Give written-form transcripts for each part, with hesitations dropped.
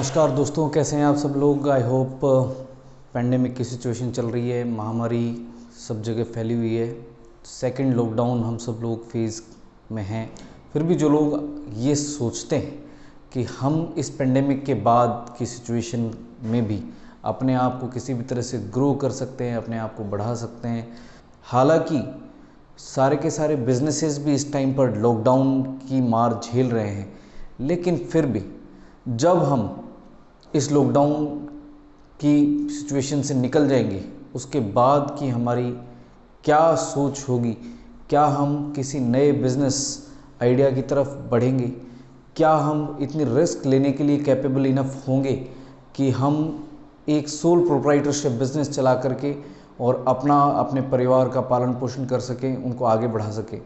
नमस्कार दोस्तों, कैसे हैं आप सब लोग। आई होप पैंडेमिक की सिचुएशन चल रही है, महामारी सब जगह फैली हुई है। सेकंड लॉकडाउन हम सब लोग फेज़ में हैं। फिर भी जो लोग ये सोचते हैं कि हम इस पैंडेमिक के बाद की सिचुएशन में भी अपने आप को किसी भी तरह से ग्रो कर सकते हैं, अपने आप को बढ़ा सकते हैं। हालांकि सारे के सारे बिजनेसेस भी इस टाइम पर लॉकडाउन की मार झेल रहे हैं, लेकिन फिर भी जब हम इस लॉकडाउन की सिचुएशन से निकल जाएंगे, उसके बाद की हमारी क्या सोच होगी, क्या हम किसी नए बिज़नेस आइडिया की तरफ बढ़ेंगे, क्या हम इतनी रिस्क लेने के लिए कैपेबल इनफ होंगे कि हम एक सोल प्रोप्राइटरशिप बिज़नेस चला करके और अपने परिवार का पालन पोषण कर सकें, उनको आगे बढ़ा सकें।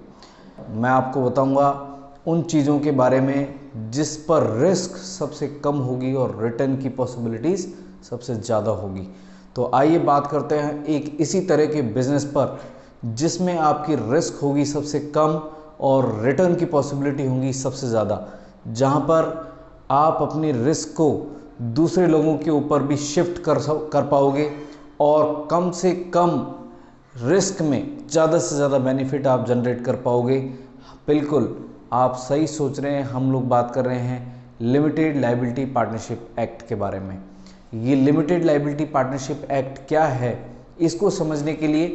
मैं आपको बताऊंगा उन चीज़ों के बारे में जिस पर रिस्क सबसे कम होगी और रिटर्न की पॉसिबिलिटीज़ सबसे ज़्यादा होगी। तो आइए बात करते हैं एक इसी तरह के बिज़नेस पर जिसमें आपकी रिस्क होगी सबसे कम और रिटर्न की पॉसिबिलिटी होगी सबसे ज़्यादा, जहां पर आप अपनी रिस्क को दूसरे लोगों के ऊपर भी शिफ्ट कर पाओगे और कम से कम रिस्क में ज़्यादा से ज़्यादा बेनिफिट आप जनरेट कर पाओगे। बिल्कुल आप सही सोच रहे हैं, हम लोग बात कर रहे हैं लिमिटेड लायबिलिटी पार्टनरशिप एक्ट के बारे में। ये लिमिटेड लायबिलिटी पार्टनरशिप एक्ट क्या है, इसको समझने के लिए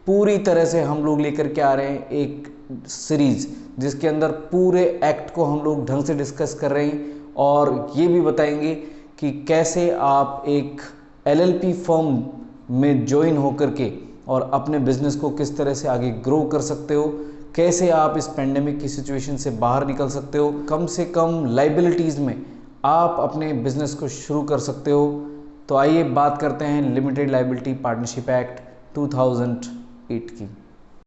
पूरी तरह से हम लोग लेकर के आ रहे हैं एक सीरीज़, जिसके अंदर पूरे एक्ट को हम लोग ढंग से डिस्कस कर रहे हैं और ये भी बताएंगे कि कैसे आप एक LLP फर्म में ज्वाइन होकर के और अपने बिजनेस को किस तरह से आगे ग्रो कर सकते हो, कैसे आप इस पेंडेमिक की सिचुएशन से बाहर निकल सकते हो, कम से कम लाइबिलिटीज़ में आप अपने बिजनेस को शुरू कर सकते हो। तो आइए बात करते हैं लिमिटेड लायबिलिटी पार्टनरशिप एक्ट 2008 की।